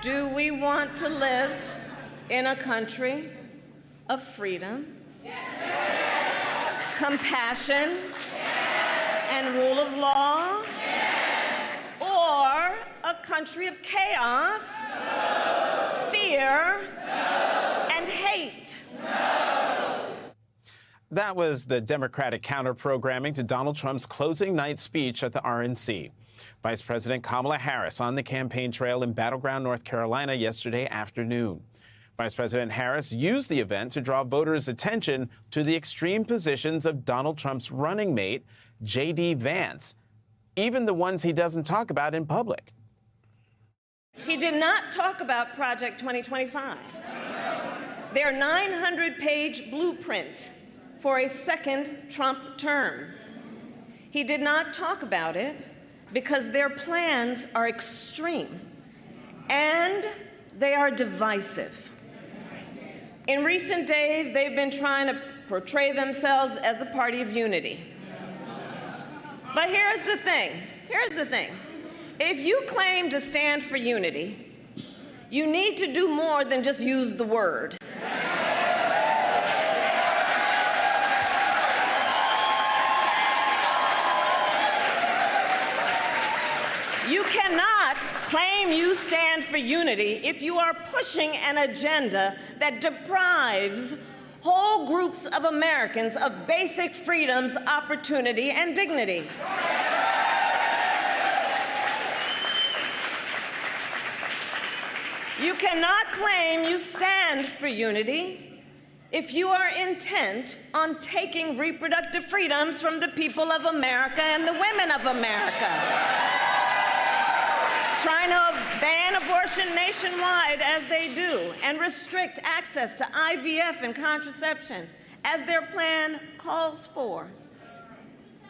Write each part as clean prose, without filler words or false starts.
Do we want to live in a country of freedom, compassion, and rule of law? Or a country of chaos, fear, and hate? That was the Democratic counter-programming to Donald Trump's closing night speech at the RNC. Vice President Kamala Harris on the campaign trail in Battleground, North Carolina yesterday afternoon. Vice President Harris used the event to draw voters' attention to the extreme positions of Donald Trump's running mate, J.D. Vance, even the ones he doesn't talk about in public. He did not talk about Project 2025, their 900-page blueprint for a second Trump term. He did not talk about it because their plans are extreme and they are divisive. In recent days, they've been trying to portray themselves as the party of unity. But here's the thing. If you claim to stand for unity, you need to do more than just use the word. You cannot claim you stand for unity if you are pushing an agenda that deprives whole groups of Americans of basic freedoms, opportunity, and dignity. You cannot claim you stand for unity if you are intent on taking reproductive freedoms from the people of America and the women of America. Trying to ban abortion nationwide as they do and restrict access to IVF and contraception as their plan calls for.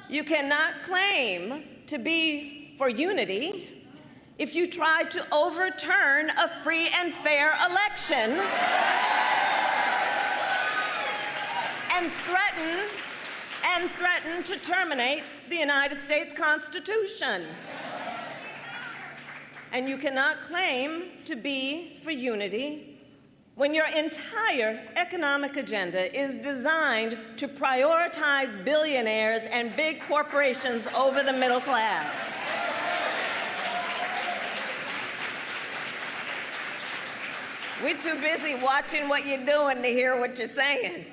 You cannot claim to be for unity if you try to overturn a free and fair election and threaten to terminate the United States Constitution. And you cannot claim to be for unity when your entire economic agenda is designed to prioritize billionaires and big corporations over the middle class. We're too busy watching what you're doing to hear what you're saying.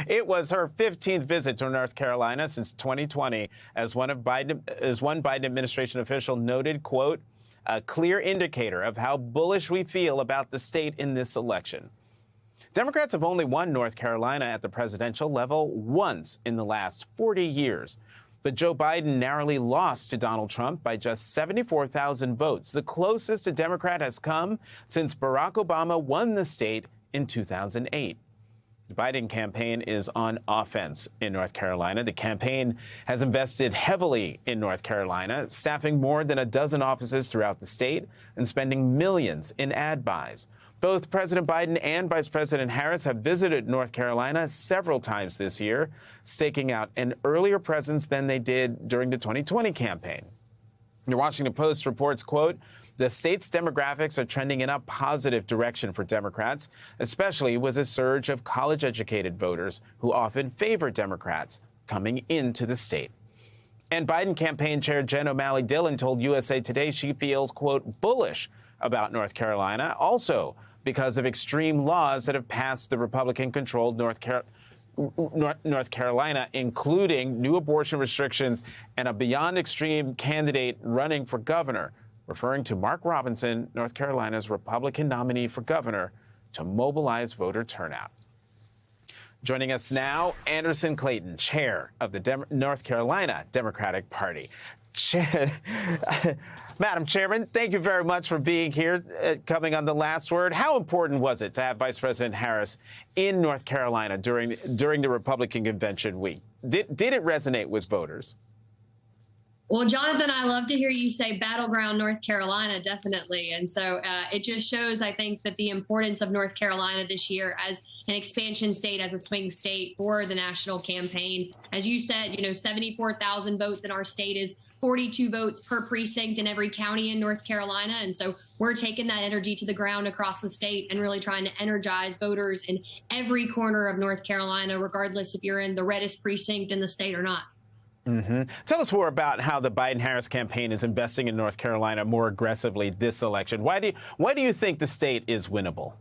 It was her 15th visit to North Carolina since 2020, as one Biden administration official noted, quote, a clear indicator of how bullish we feel about the state in this election. Democrats have only won North Carolina at the presidential level once in the last 40 years. But Joe Biden narrowly lost to Donald Trump by just 74,000 votes, the closest a Democrat has come since Barack Obama won the state in 2008. The Biden campaign is on offense in North Carolina. The campaign has invested heavily in North Carolina, staffing more than a dozen offices throughout the state and spending millions in ad buys. Both President Biden and Vice President Harris have visited North Carolina several times this year, staking out an earlier presence than they did during the 2020 campaign. The Washington Post reports, quote, the state's demographics are trending in a positive direction for Democrats, especially with a surge of college-educated voters who often favor Democrats coming into the state. And Biden campaign chair Jen O'Malley Dillon told USA Today she feels, quote, bullish about North Carolina, also because of extreme laws that have passed the Republican-controlled North Carolina, including new abortion restrictions and a beyond extreme candidate running for governor, referring to Mark Robinson, North Carolina's Republican nominee for governor, to mobilize voter turnout. Joining us now, Anderson Clayton, chair of the North Carolina Democratic Party. Madam Chairman, thank you very much for being here, coming on The Last Word. How important was it to have Vice President Harris in North Carolina during the Republican convention week? Did it resonate with voters? Well, Jonathan, I love to hear you say battleground North Carolina, definitely. And so it just shows, I think, that the importance of North Carolina this year as an expansion state, as a swing state for the national campaign. As you said, 74,000 votes in our state is 42 votes per precinct in every county in North Carolina. And so we're taking that energy to the ground across the state and really trying to energize voters in every corner of North Carolina, regardless if you're in the reddest precinct in the state or not. Tell us more about how the Biden-Harris campaign is investing in North Carolina more aggressively this election. Why do you think the state is winnable?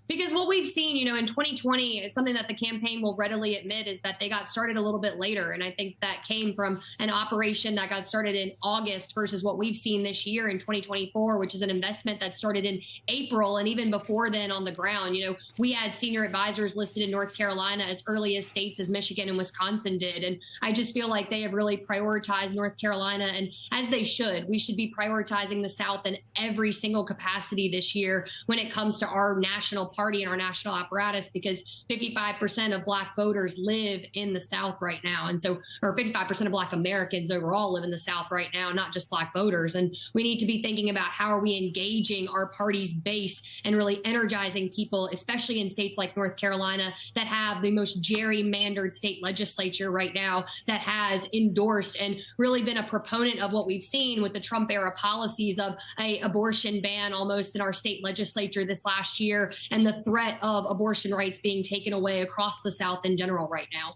Because what we've seen, in 2020 is something that the campaign will readily admit is that they got started a little bit later. And I think that came from an operation that got started in August versus what we've seen this year in 2024, which is an investment that started in April. And even before then on the ground, we had senior advisors listed in North Carolina as early as states as Michigan and Wisconsin did. And I just feel like they have really prioritized North Carolina, and as they should. We should be prioritizing the South in every single capacity this year when it comes to our national party and our national apparatus, because 55% of Black voters live in the South right now. And so, or 55% of Black Americans overall live in the South right now, not just Black voters. And we need to be thinking about how are we engaging our party's base and really energizing people, especially in states like North Carolina that have the most gerrymandered state legislature right now, that has endorsed and really been a proponent of what we've seen with the Trump era policies of a abortion ban almost in our state legislature this last year, and the threat of abortion rights being taken away across the South in general right now.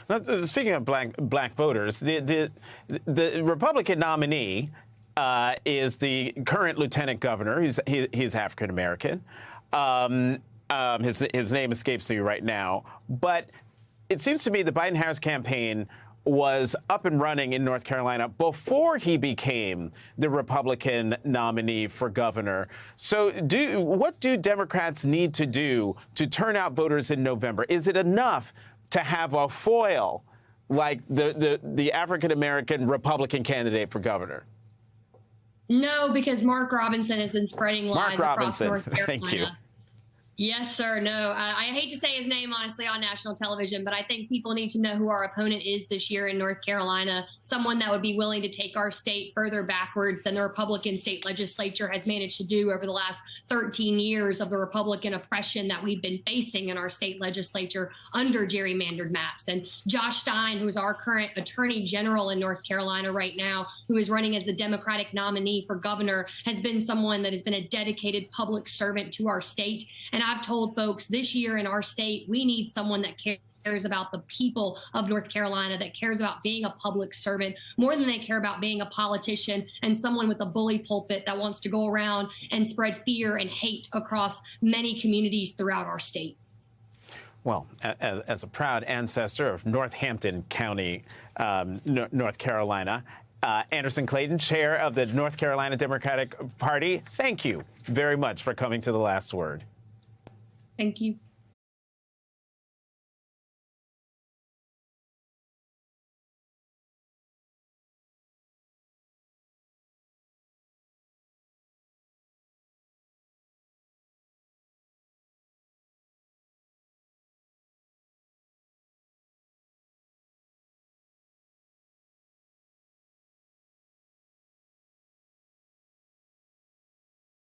Now, speaking of black voters, the Republican nominee is the current lieutenant governor. He's African American. His name escapes me right now, but it seems to me the Biden-Harris campaign was up and running in North Carolina before he became the Republican nominee for governor. So what do Democrats need to do to turn out voters in November? Is it enough to have a foil like the African-American Republican candidate for governor? No, because Mark Robinson has been spreading lies across North Carolina. Thank you. Yes, sir. No, I hate to say his name, honestly, on national television, but I think people need to know who our opponent is this year in North Carolina, someone that would be willing to take our state further backwards than the Republican state legislature has managed to do over the last 13 years of the Republican oppression that we've been facing in our state legislature under gerrymandered maps. And Josh Stein, who is our current attorney general in North Carolina right now, who is running as the Democratic nominee for governor, has been someone that has been a dedicated public servant to our state. And I've told folks this year in our state, we need someone that cares about the people of North Carolina, that cares about being a public servant more than they care about being a politician, and someone with a bully pulpit that wants to go around and spread fear and hate across many communities throughout our state. Well, as a proud ancestor of Northampton County, North Carolina, Anderson Clayton, chair of the North Carolina Democratic Party, thank you very much for coming to The Last Word. Thank you.